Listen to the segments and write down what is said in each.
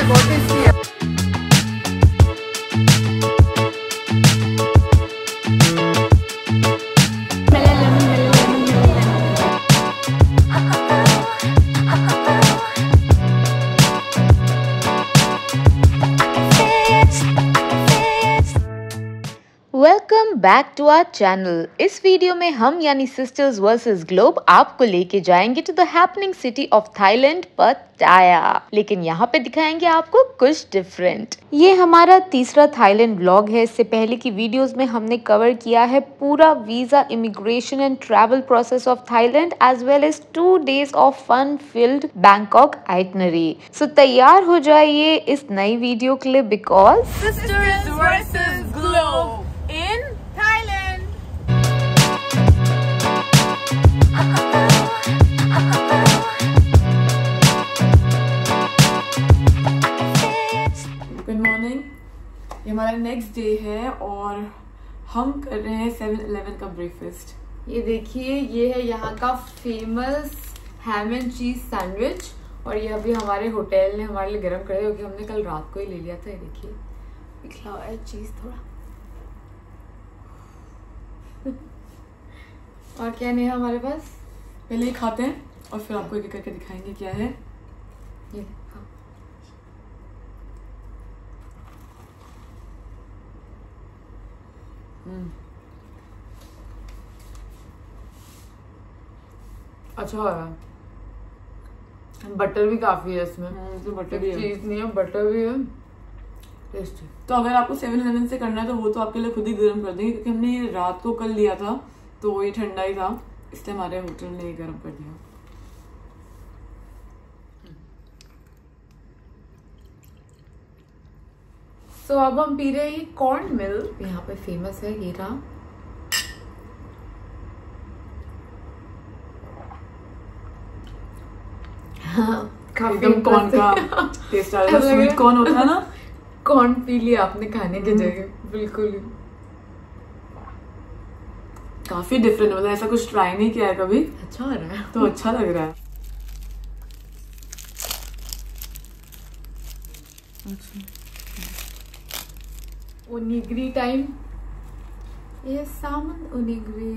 बहुत टेस्टी है। Welcome back to our channel. इस वीडियो में हम यानी सिस्टर्स वर्सेस ग्लोब आपको लेके जाएंगे to the happening city of Thailand Pattaya, लेकिन यहाँ पे दिखाएंगे आपको कुछ डिफरेंट। ये हमारा तीसरा थाईलैंड व्लॉग है। इससे पहले की वीडियोस में हमने कवर किया है पूरा visa, immigration and travel process of Thailand as well as 2 days of fun filled Bangkok itinerary. So तैयार हो जाइए इस नई वीडियो के लिए because Sisters versus Globe in Thailand. Good morning. ये हमारा नेक्स्ट डे है और हम कर रहे हैं 7-Eleven का ब्रेकफास्ट। ये देखिए, ये है यहाँ का famous ham and cheese sandwich और ये अभी हमारे होटल ने हमारे लिए गर्म कर दिया क्योंकि हमने कल रात को ही ले लिया था। ये देखिए, निकला हुआ है चीज थोड़ा। और क्या नहीं है हमारे पास, पहले ही खाते हैं और फिर आपको एक करके दिखाएंगे क्या है ये। हाँ। अच्छा है, बटर भी काफी है इसमें। बटर भी है, चीज नहीं है, बटर भी है, टेस्टी। तो अगर आपको 7-Eleven से करना है तो वो तो आपके लिए खुद ही गर्म कर देंगे क्योंकि हमने ये रात को कल लिया था तो ये ठंडा ही था, इसलिए हमारे होटल ने ये गर्म कर दिया। सो अब हम पी रहे हैं कॉर्न मिल्क, यहाँ पे फेमस है ये रहा। काफी कॉर्न का टेस्ट आ रहा है, स्वीट कॉर्न होता है ना। कॉर्न पी लिया आपने खाने की जगह, बिल्कुल ही। काफी डिफरेंट, मतलब ऐसा कुछ ट्राई नहीं किया है कभी। अच्छा आ रहा है तो अच्छा लग रहा है। अच्छा, ओनिग्री टाइम। ये सामन ओनिग्री।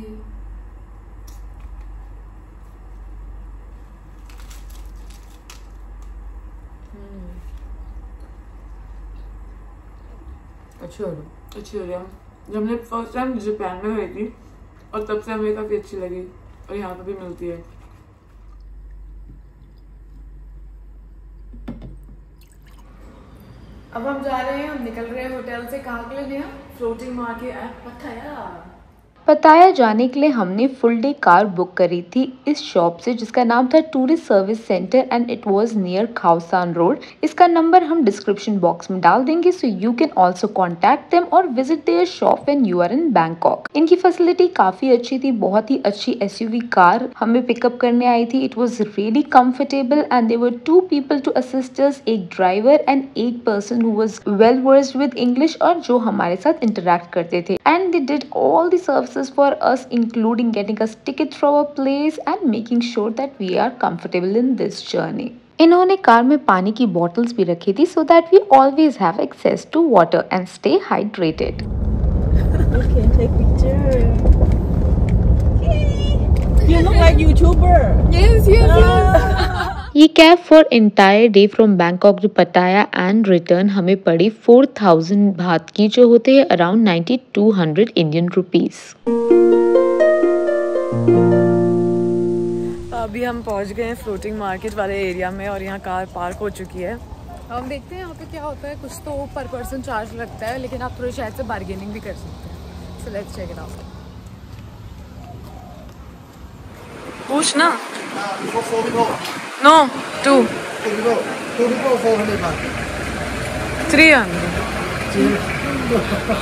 अच्छी हो रही है। जब हमने फर्स्ट टाइम जापान में गई थी और तब से हमें काफी अच्छी लगी और यहाँ पे भी मिलती है। अब हम जा रहे हैं, हम निकल रहे हैं होटल से। कहाँ के लिए? Floating market पत्ताया। पत्ताया जाने के लिए हमने फुल डे कार बुक करी थी इस शॉप से जिसका नाम था tourist service centre and it was near Khaosan road. इसका नंबर हम डिस्क्रिप्शन बॉक्स में डाल देंगे, so you can also contact them और visit their shop when you are in Bangkok. इनकी फैसिलिटी काफी अच्छी थी, बहुत ही अच्छी एसयूवी कार हमें पिकअप करने आई थी। It was really comfortable and there were 2 people to assist us, एक ड्राइवर एंड एक person who was well versed with English और जो हमारे साथ इंटरेक्ट करते थे। And they did all the services for us, including getting us tickets from our place and making sure that we are comfortable in this journey. इन्होंने car में पानी की बॉटल्स भी रखी थी so that we always have access to water and stay hydrated. Okay, take picture. You look like YouTuber. Yes, yes, yes. ये cab for entire day from Bangkok to Pattaya and return हमें पड़ी 4000 बात की, जो होते हैं around 9200 Indian rupees. अभी हम पहुंच गए हैं फ्लोटिंग मार्केट वाले एरिया में और यहाँ कार पार्क हो चुकी है। हम देखते हैं यहाँ पे क्या होता है। कुछ तो पर पर्सन चार्ज लगता है, लेकिन आप थोड़ी शायद से बार्गेनिंग भी कर सकते हैं। So let's check it out. पूछ ना। No, 2. 400 baht. 300.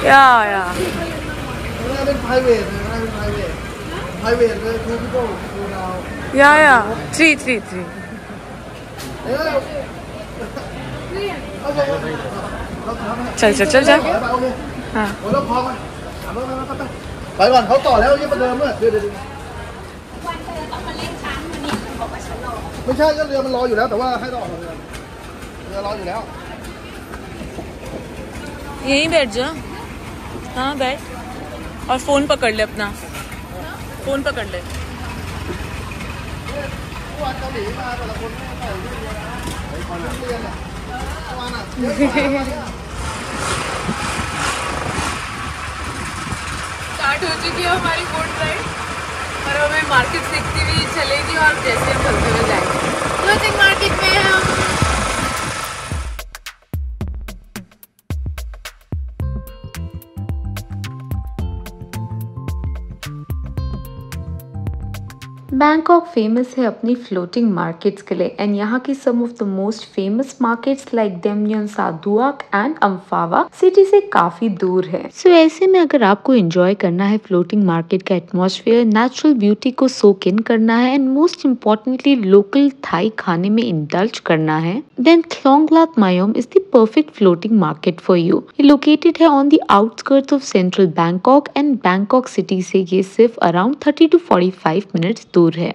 Yeah. It's private. Private. 2 people. Now. Yeah. 3. चल। हाँ. ไปก่อนเขาต่อแล้วยังประเดิมเลยเดี๋ยวไม่ใช่ก็เรือมันรออยู่แล้วแต่ว่าให้เราออกเรือรออยู่แล้ว यहीं बैठ जा। हाँ बैठ, और फोन पकड़ ले अपना, फोन पकड़ ले। स्टार्ट हो चुकी है हमारी बोट राइड और हमें मार्केट दिखती हुई चलेगी और जैसे हम चलते हुए जाएंगे। क्लोथिंग मार्केट में हम बैंकॉक फेमस है अपनी फ्लोटिंग मार्केट्स के लिए एंड यहाँ की some of the most famous markets like Damnoen, Saduak and Amphawa city से काफी दूर है। सो ऐसे में अगर आपको एंजॉय करना है फ्लोटिंग मार्केट का एटमॉस्फेयर, नेचुरल ब्यूटी को सोक इन करना है and most importantly local Thai खाने में इंडल्ज करना है, then Khlong Lat Mayom is the perfect floating market for you. ये लोकेटेड है on the outskirts of central Bangkok and Bangkok city से ये सिर्फ अराउंड 30 to 45 मिनट्स दूर है।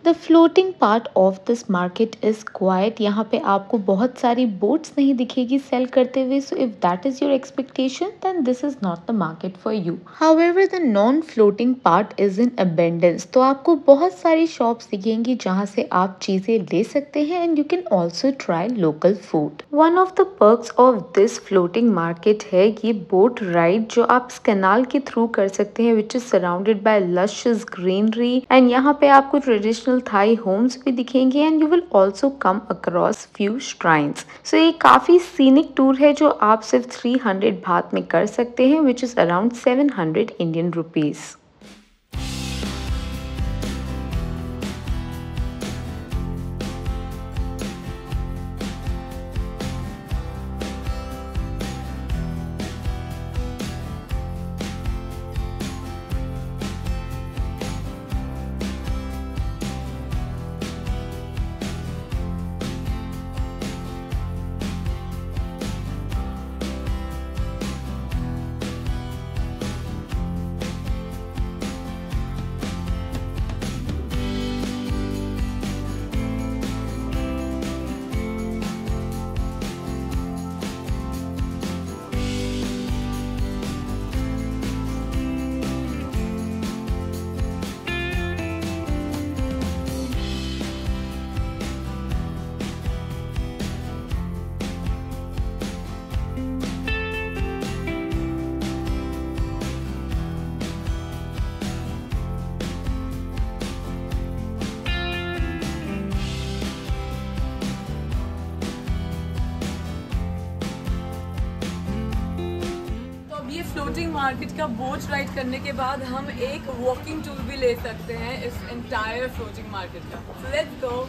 The floating part of this market is quiet. यहाँ पे आपको बहुत सारी बोट्स नहीं दिखेगी सेल करते हुए, so if that is your expectation, then this is not the market for you. However, the non-floating part is in abundance. तो आपको बहुत सारी शॉप्स दिखेंगी जहाँ से आप चीजें ले सकते हैं and you can also try local food. One of the perks of this floating market है ये बोट राइड जो आप इस कैनाल के थ्रू कर सकते हैं, which is surrounded by luscious greenery and यहाँ पे आपको ट्रेडिशनल थाई होम्स भी दिखेंगे and you will also come across few shrines. So ये काफी सीनिक टूर है जो आप सिर्फ 300 बात में कर सकते हैं, which is around 700 Indian rupees. Floating market का बोट राइड करने के बाद हम एक वॉकिंग टूर भी ले सकते हैं इस एंटायर फ्लोटिंग मार्केट का। So let's go.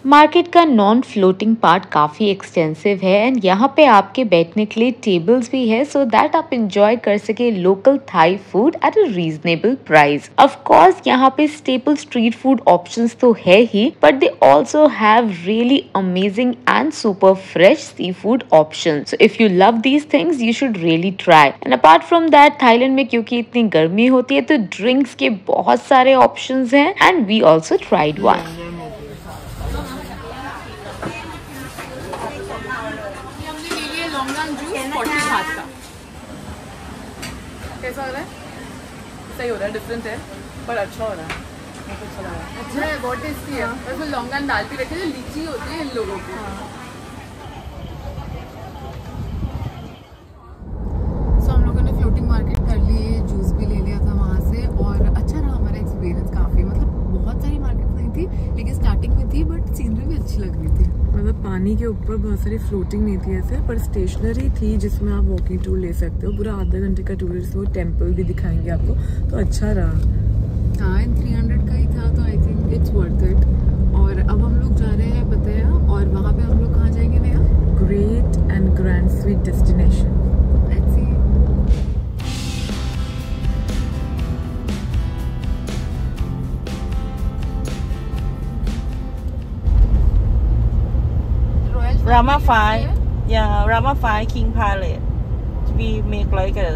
मार्केट का नॉन फ्लोटिंग पार्ट काफ़ी एक्सटेंसिव है एंड यहाँ पे आपके बैठने के लिए टेबल्स भी है सो दैट आप इंजॉय कर सके local Thai food at a reasonable price. Of course यहाँ पे स्टेपल स्ट्रीट फूड ऑप्शंस तो है ही, but they also have really amazing and super fresh seafood option. So if you love these things you should really try. And apart from that Thailand में क्योंकि इतनी गर्मी होती है तो ड्रिंक्स के बहुत सारे ऑप्शंस हैं and we also tried one. कैसा हो रहा है? सही हो रहा है, डिफरेंट है पर अच्छा हो रहा है। अच्छा है, बहुत टेस्टी है। और उसमें लौंगन डाल के रखे जो लीची होती है इन लोगों की। सो हम लोगों ने फ्लोटिंग मार्केट कर ली, जूस भी ले लिया था वहाँ से और अच्छा रहा हमारा एक्सपीरियंस काफ़ी। मतलब बहुत सारी मार्केट नहीं थी लेकिन स्टार्टिंग में थी, बट सीनरी भी अच्छी लग रही थी। मतलब पानी के ऊपर बहुत सारी फ्लोटिंग नहीं थी ऐसे, पर स्टेशनरी थी जिसमें आप वॉकिंग टूर ले सकते हो। पूरा आधा घंटे का टूर है, वो टेम्पल भी दिखाएंगे आपको, तो अच्छा रहा। हाँ, 300 का ही था तो I think it's worth it. और अब हम लोग जा रहे हैं पताया, और वहाँ पे हम लोग कहाँ जाएंगे नया? Great and grand sweet destination. Rama 5, yeah, Rama 5 King Palette. We make like a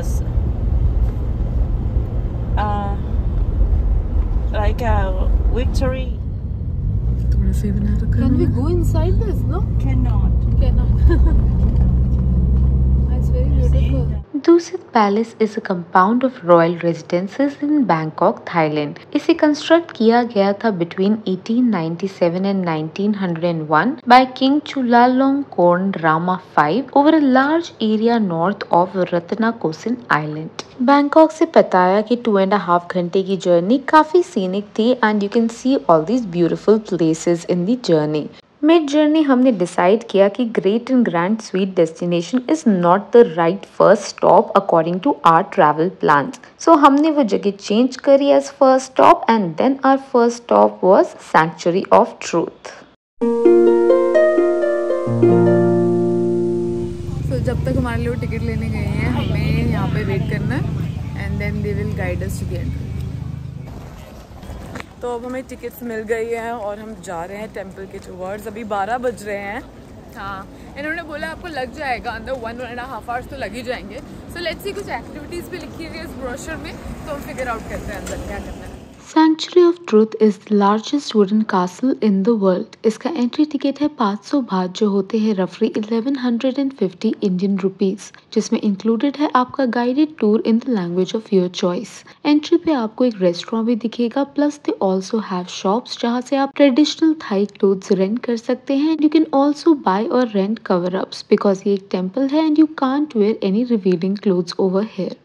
like a victory. थोड़ा से बना रखा है। Can we go inside this? No? Cannot. Cannot. It's very beautiful. Dusit Palace is a compound of royal residences in Bangkok, Thailand. इसे construct किया गया था between 1897 and 1901 by King Chulalongkorn Rama V over a large area north of Ratanakosin Island. Bangkok से पताया कि 2.5 घंटे की journey काफी scenic थी and you can see all these beautiful places in the journey. Mid journey हमने decide किया कि great and grand sweet destination is not the right first stop according to our travel plans. So हमने वो जगह change करी as first stop and then our first stop was sanctuary of truth. जब तक हमारे लोग टिकट लेने गए हैं हमें यहाँ पे वेट करना है and then they will guide us to the entry. तो अब हमें टिकट्स मिल गई हैं और हम जा रहे हैं टेंपल के टुवर्ड्स। अभी 12 बज रहे हैं। हाँ, इन्होंने बोला आपको लग जाएगा अंदर 1.5 आवर्स तो लग ही जाएंगे। सो लेट्स सी, कुछ एक्टिविटीज़ भी लिखी हुई है इस ब्रोशर में, तो हम फिगर आउट करते हैं अंदर क्या करना है। Sanctuary of Truth is the largest wooden castle in the world. इसका एंट्री टिकट है 500 बात जो होते हैं रफली 1150 इंडियन रुपीज, जिसमें इंक्लूडेड है आपका guided tour in the language of your choice. Entry पे आपको एक रेस्टोरेंट भी दिखेगा, plus they also have shops जहाँ से आप ट्रेडिशनल थाई क्लोथ्स रेंट कर सकते हैं। यू कैन ऑल्सो बाय और रेंट कवर अप्स बिकॉज ये एक टेम्पल है and you can't where any revealing clothes over here.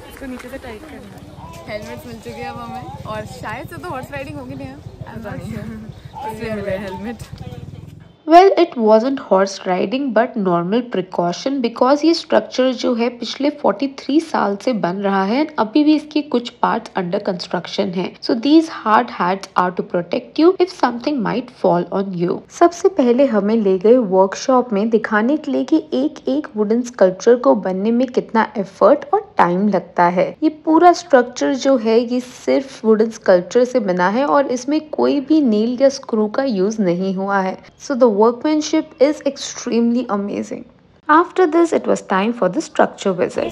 इसको नीचे से टाइट करना है। हेलमेट मिल चुके हैं अब हमें और शायद से तो हॉर्स राइडिंग होगी नहीं, इसलिए मिल गए helmet. Well, it wasn't horse riding but normal precaution because ये structure जो है पिछले 43 साल से बन रहा है, अभी भी इसके कुछ parts under construction है। So these hard hats are to protect you if something might fall on you. सबसे पहले हमें ले गए workshop में दिखाने के लिए कि एक wooden sculpture को बनने में कितना effort और टाइम लगता है। ये पूरा स्ट्रक्चर जो है ये सिर्फ वुडन स्कल्पचर से बना है और इसमें कोई भी नील या स्क्रू का यूज नहीं हुआ है। So the workmanship is extremely amazing. After this it was time for the structure visit.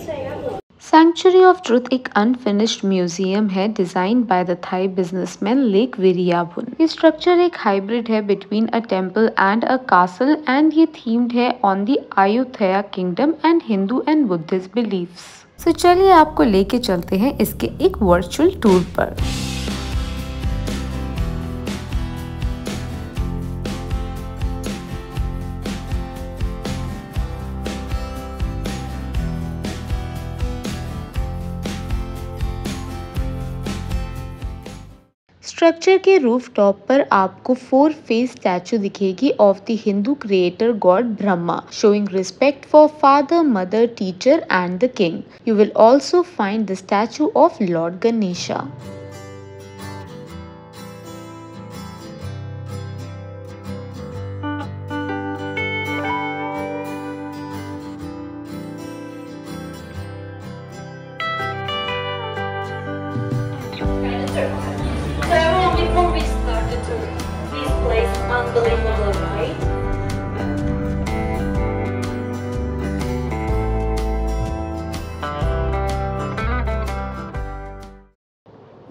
Sanctuary of truth एक अनफिनिश्ड म्यूजियम है design by the Thai businessman Lek Viriyaphan. ये स्ट्रक्चर एक हाइब्रिड है between a temple and a castle and ये themed है on the Ayutthaya kingdom and Hindu and Buddhist beliefs. तो चलिए आपको लेके चलते हैं इसके एक वर्चुअल टूर पर। स्ट्रक्चर के रूफ टॉप पर आपको 4 फेस स्टैचू दिखेगी of the Hindu creator god Brahma, showing respect for father, mother, teacher and the king. You will also find the statue of lord Ganesha. Before we start the tour, this place unbelievable, right?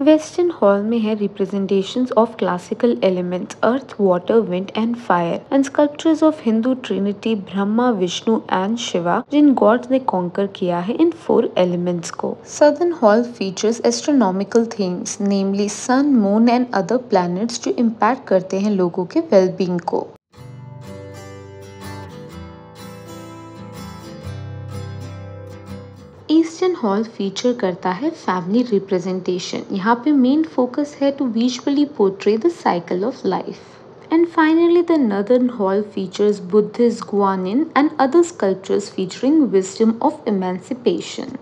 Western hall में है representations of classical elements earth, water, wind and fire and sculptures of Hindu trinity Brahma, Vishnu and Shiva, जिन gods ने conquer किया है इन 4 elements को। Southern hall features astronomical themes namely sun, moon and other planets जो impact करते हैं लोगों के वेलबींग को। ईस्टर्न हॉल फीचर करता है फैमिली रिप्रेजेंटेशन। यहाँ पे मेन फोकस है to visually portray the cycle of life. And finally the northern hall features Buddhist Guanyin and other sculptures featuring wisdom of emancipation.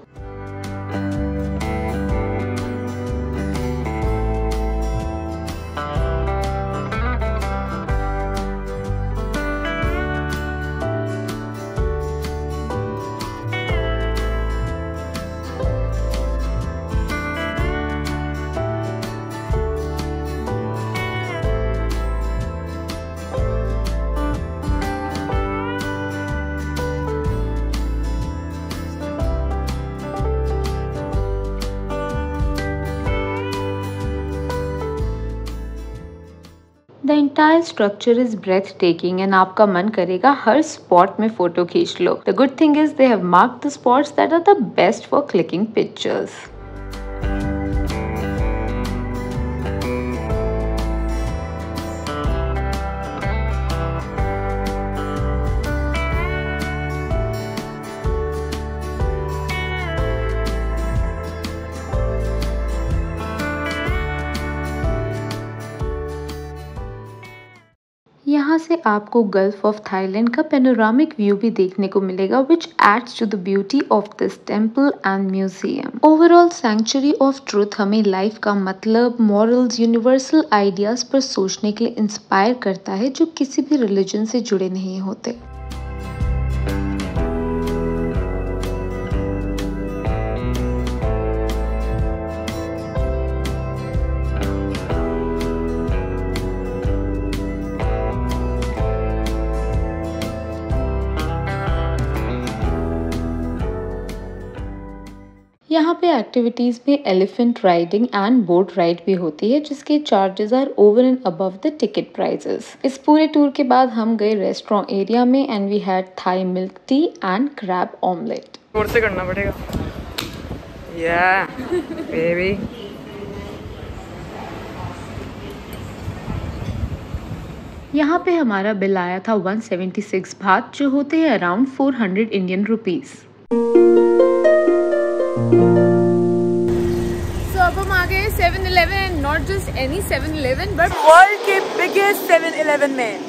The entire structure is breathtaking and आपका मन करेगा हर spot में photo खींच लो। The good thing is they have marked the spots that are the best for clicking pictures. यहाँ से आपको गल्फ ऑफ थाईलैंड का पेनोरामिक व्यू भी देखने को मिलेगा which adds to the beauty of this temple and museum. Overall sanctuary of truth हमें life का मतलब, मॉरल्स, यूनिवर्सल आइडियाज पर सोचने के लिए इंस्पायर करता है जो किसी भी रिलीजन से जुड़े नहीं होते। यहाँ पे एक्टिविटीज में elephant riding and boat ride भी होती है जिसके charges are over and above the ticket prices. इस पूरे टूर के बाद हम गए रेस्टोरेंट एरिया में and we had Thai milk tea and crab omelette. जोर से करना पड़ेगा। या बेबी। यहाँ पे हमारा बिल आया था 176 बात जो होते हैं अराउंड 400 इंडियन रुपीज। So अब हम आ गए 7-Eleven and not just any 7-Eleven but world के बिगेस्ट 7-Eleven में।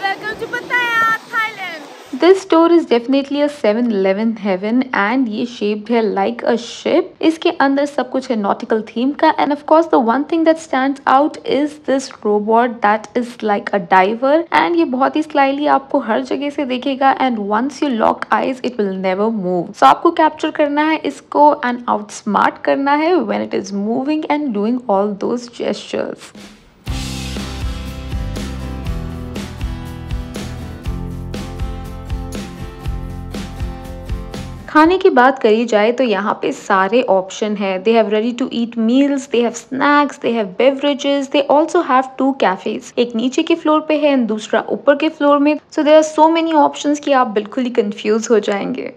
वेलकम टू पटाया Thailand. This store is definitely a 7-Eleven heaven and ये shaped है like a ship। इसके अंदर सब कुछ है nautical theme का and of course the one thing that stands out is this robot that is like a diver and ये बहुत ही slyly आपको हर जगह से देखेगा and once you lock eyes it will never move। So आपको capture करना है इसको and outsmart करना है when it is moving and doing all those gestures। खाने की बात करी जाए तो यहाँ पे सारे ऑप्शन है। They have ready to eat meals, they have snacks, they have beverages, they also have 2 cafes. एक नीचे के फ्लोर पे है एंड दूसरा ऊपर के फ्लोर में। So there are so many options कि आप बिल्कुल ही कंफ्यूज हो जाएंगे।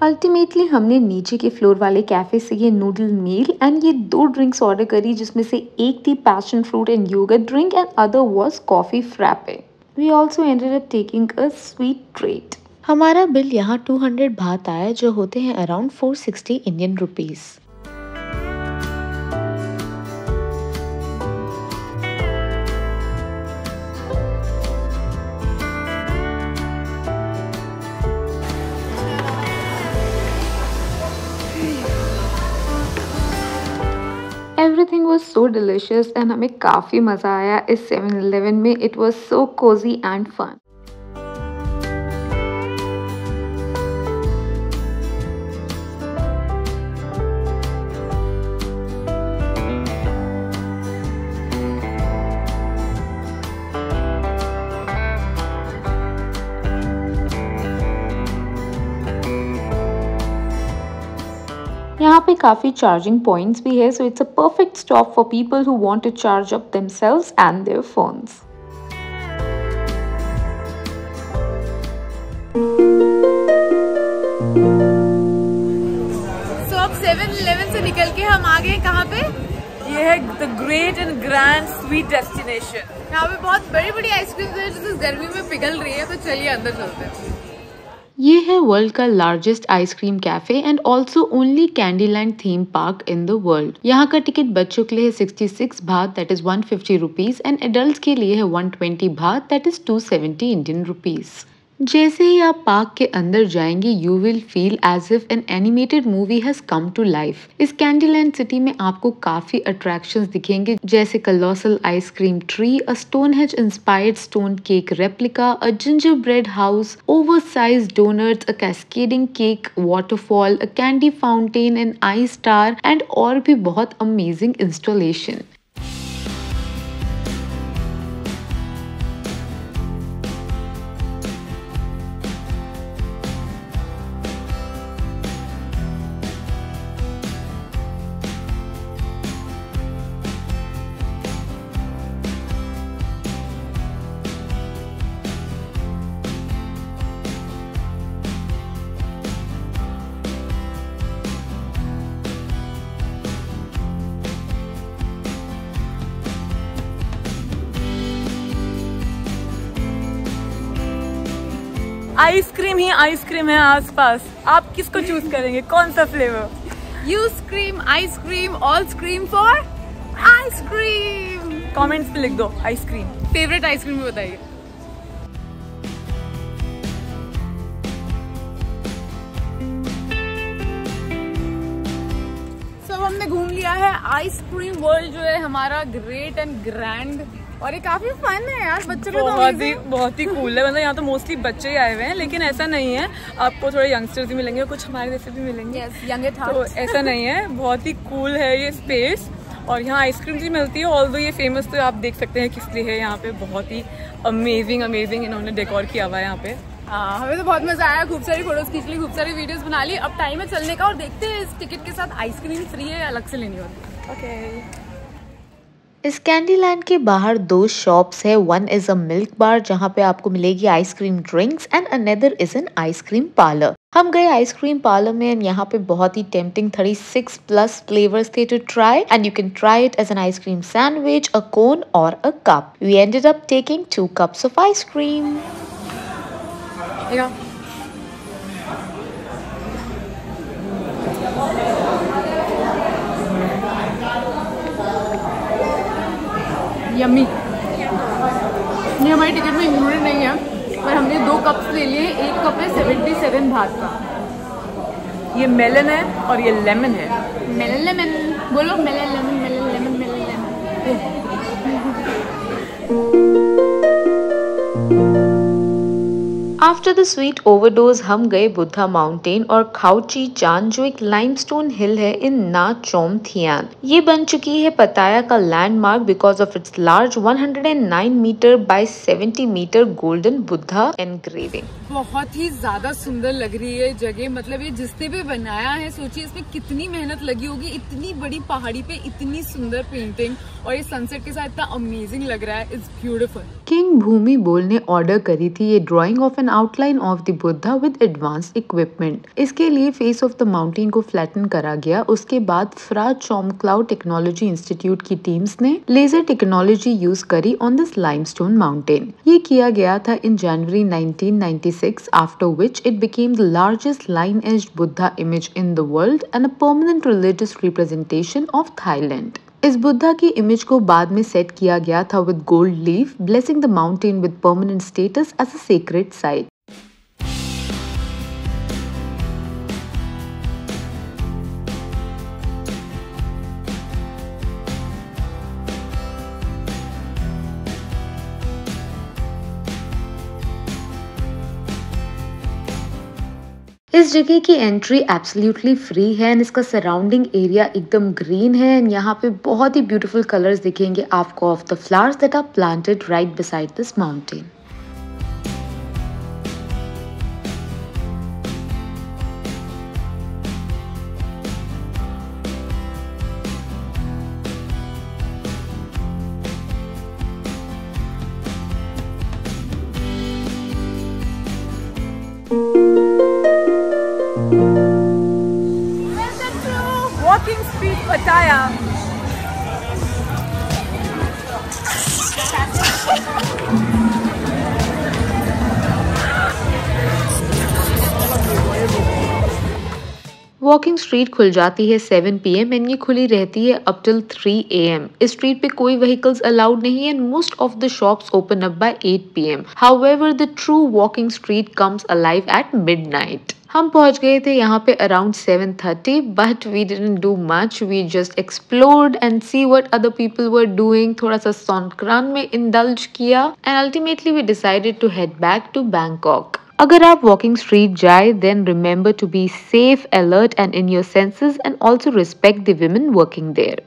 अल्टीमेटली हमने नीचे के फ्लोर वाले कैफे से ये नूडल मील एंड ये 2 ड्रिंक्स ऑर्डर करी जिसमें से एक थी passion fruit and yogurt drink and other was coffee frappe. We also ended up taking a sweet treat. हमारा बिल यहाँ 200 बात आया जो होते हैं around 460 Indian rupees. Everything was so delicious and हमें काफ़ी मज़ा आया इस 7-Eleven में। It was so cozy and fun. यहाँ पे काफ़ी चार्जिंग पॉइंट्स भी है, so it's a perfect stop for people who want to charge up themselves and their phones. So अब 7-Eleven से निकल के हम आ गए कहाँ पे? ये है the great and grand sweet destination. यहाँ पे बहुत बड़ी बड़ी आइसक्रीम है जो गर्मी में पिघल रही है, तो चलिए अंदर चलते हैं। ये है वर्ल्ड का largest ice cream cafe and also only Candyland theme park in the world. यहाँ का टिकट बच्चों के लिए है 66 बात that is 150 rupees and adult के लिए है 120 बात दैट इज 270 इंडियन रुपीज। जैसे ही आप पार्क के अंदर जाएंगे you will feel as if an animated movie has come to life. इस कैंडीलैंड सिटी में आपको काफी अट्रैक्शंस दिखेंगे जैसे colossal ice cream tree, a Stonehenge inspired stone cake replica, a ginger bread house, oversized donuts, a cascading cake waterfall, a candy fountain, an ice star and और भी बहुत amazing installation. Ice cream ही ice cream है आसपास। आप किसको चूज करेंगे, कौन सा flavour? You scream ice cream, all scream for ice cream. Comments पे लिख दो आइसक्रीम। फेवरेट आइसक्रीम भी बताइए। सब हमने घूम लिया है। आइसक्रीम वर्ल्ड जो है हमारा ग्रेट एंड ग्रैंड, और ये काफी फन है यार बच्चों के बहुत ही कूल है। मतलब यहाँ तो मोस्टली बच्चे ही आए हुए हैं, लेकिन ऐसा नहीं है, आपको थोड़े यंगस्टर्स भी मिलेंगे, कुछ हमारे जैसे भी मिलेंगे। तो ऐसा नहीं है, बहुत ही कूल है ये स्पेस। और यहाँ आइसक्रीम भी मिलती है, ऑल्दो ये फेमस तो आप देख सकते हैं किस लिए है। यहाँ पे बहुत ही अमेजिंग इन्होंने डेकोर किया हुआ है यहाँ पे। हमें तो बहुत मजा आया, खूब सारी फोटोज खींच ली, खूब सारी वीडियोस बना ली। अब टाइम है चलने का, और देखते हैं इस टिकट के साथ आइसक्रीम फ्री है या अलग से लेनी होती है। ओके। इस कैंडीलैंड के बाहर 2 शॉप्स है। One is a milk bar जहाँ पे आपको मिलेगी ice cream drinks, and another is an ice cream parlour. हम गए आइसक्रीम पार्लर में, एंड यहाँ पे बहुत ही टेम्पटिंग 36+ फ्लेवर्स थे to try, and you can try it as an ice cream sandwich, a cone और a cup. We ended up taking 2 cups of ice cream. Yummy. ये हमारी टिकट में इंक्लूडेड नहीं है, पर हमने 2 कप्स ले लिए। एक कप है 77 बात का। ये मेलन है और ये लेमन है। मेलन लेमन बोलो, melon lemon, melon lemon, melon lemon. After the sweet overdose हम गए बुद्धा माउंटेन और खाउची चान, जो एक लाइमस्टोन हिल है इन ना चोम थियान। ये बन चुकी है पताया का landmark because of its large 109 metre बाय 70 मीटर गोल्डन बुद्धा एनग्रेविंग। बहुत ही ज्यादा सुंदर लग रही है जगह। मतलब ये जिसने भी बनाया है, सोचिए इसमें कितनी मेहनत लगी होगी। इतनी बड़ी पहाड़ी पे इतनी सुंदर पेंटिंग, और ये सनसेट के साथ इतना अमेजिंग लग रहा है। It's beautiful. किंग भूमि बोल ने ऑर्डर करी थी ये drying of N outline of the Buddha with advanced equipment. इसके लिए फेस ऑफ द माउंटेन को फ्लैटन करा गया। उसके बाद फ्रा चोमक्लाउ टेक्नोलॉजी इंस्टीट्यूट की टीम्स ने लेजर टेक्नोलॉजी यूज करी ऑन दिस लाइमस्टोन माउंटेन। ये किया गया था इन जनवरी 1996, after which it became the largest line-edged Buddha image in the world and a permanent religious representation of Thailand. इस बुद्धा की इमेज को बाद में सेट किया गया था with gold leaf, blessing the mountain with permanent status as a sacred site. इस जगह की एंट्री एब्सोल्युटली फ्री है, एंड इसका सराउंडिंग एरिया एकदम ग्रीन है, एंड यहाँ पे बहुत ही ब्यूटीफुल कलर्स दिखेंगे आपको of the flowers that are planted right beside this mountain. Walking Street Pattaya. Walking street खुल जाती है 7 PM एंड ये खुली रहती है अप टिल 3 AM। इस स्ट्रीट पे कोई व्हीकल्स अलाउड नहीं है, and most of the shops open up by 8 PM। However the true walking street comes alive at midnight. हम पहुंच गए थे यहाँ पे around 7:30, but we didn't do much. We just explored and see what other people were doing. थोड़ा सा Songkran में indulge किया, and ultimately we decided to head back to Bangkok. अगर आप वॉकिंग स्ट्रीट जाए, then remember to be safe, alert and in your senses, and also respect the women working there.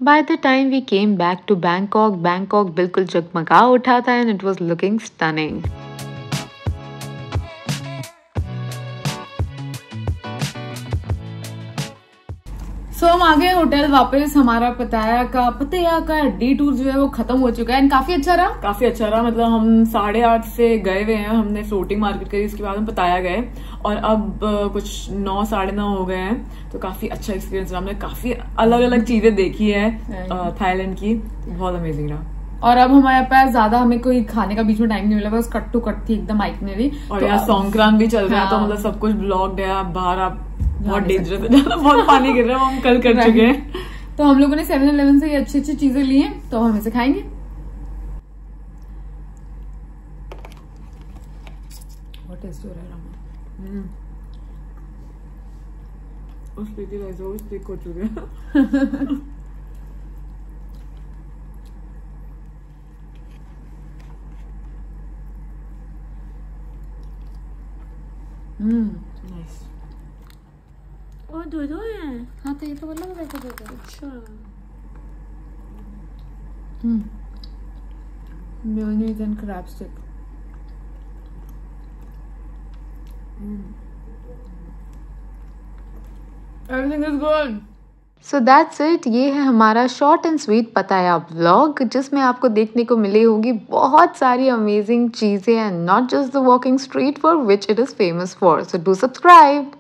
By the time we came back to Bangkok बिल्कुल जगमगा उठा था, and it was looking stunning. सो हम आ गए hotel वापस। हमारा पताया का day tour जो है वो खत्म हो चुका है एंड काफी अच्छा रहा। मतलब हम 8:30 से गए हुए हैं, हमने फ्लोटिंग मार्केट करी, उसके बाद हम पताया गए और अब कुछ 9 साढ़े 9 हो गए हैं। तो काफी अच्छा एक्सपीरियंस रहा, हमने काफी अलग अलग चीजें देखी है थाईलैंड की, बहुत अमेजिंग रहा। और अब हमारे पास ज्यादा हमें कोई खाने का बीच में टाइम नहीं मिला, बस कट टू कट थी एकदम आइटनरी। और यहाँ सॉन्ग्राम भी चल रहा है, तो मतलब सब कुछ ब्लॉक्ड है। बाहर आप बहुत डेंजरस है, बहुत पानी गिर रहा है, हम कल कर चुके हैं। तो हम लोगों ने 7-Eleven से ये अच्छी अच्छी चीजें ली हैं, तो हम इसे खाएंगे। बहुत टेस्टी हो रहा है रामा। उस स्टिकी राइस वो स्टिक हो चुके हैं। नाइस। और दो हैं। हाँ तो ये तो बोला था अच्छा। Mayonnaise and crab stick. Everything is good. So that's it. ये है हमारा short and sweet Pattaya vlog, जिसमें आपको देखने को मिली होगी बहुत सारी अमेजिंग चीज़ें and not just the walking street for which it is famous for. So do subscribe.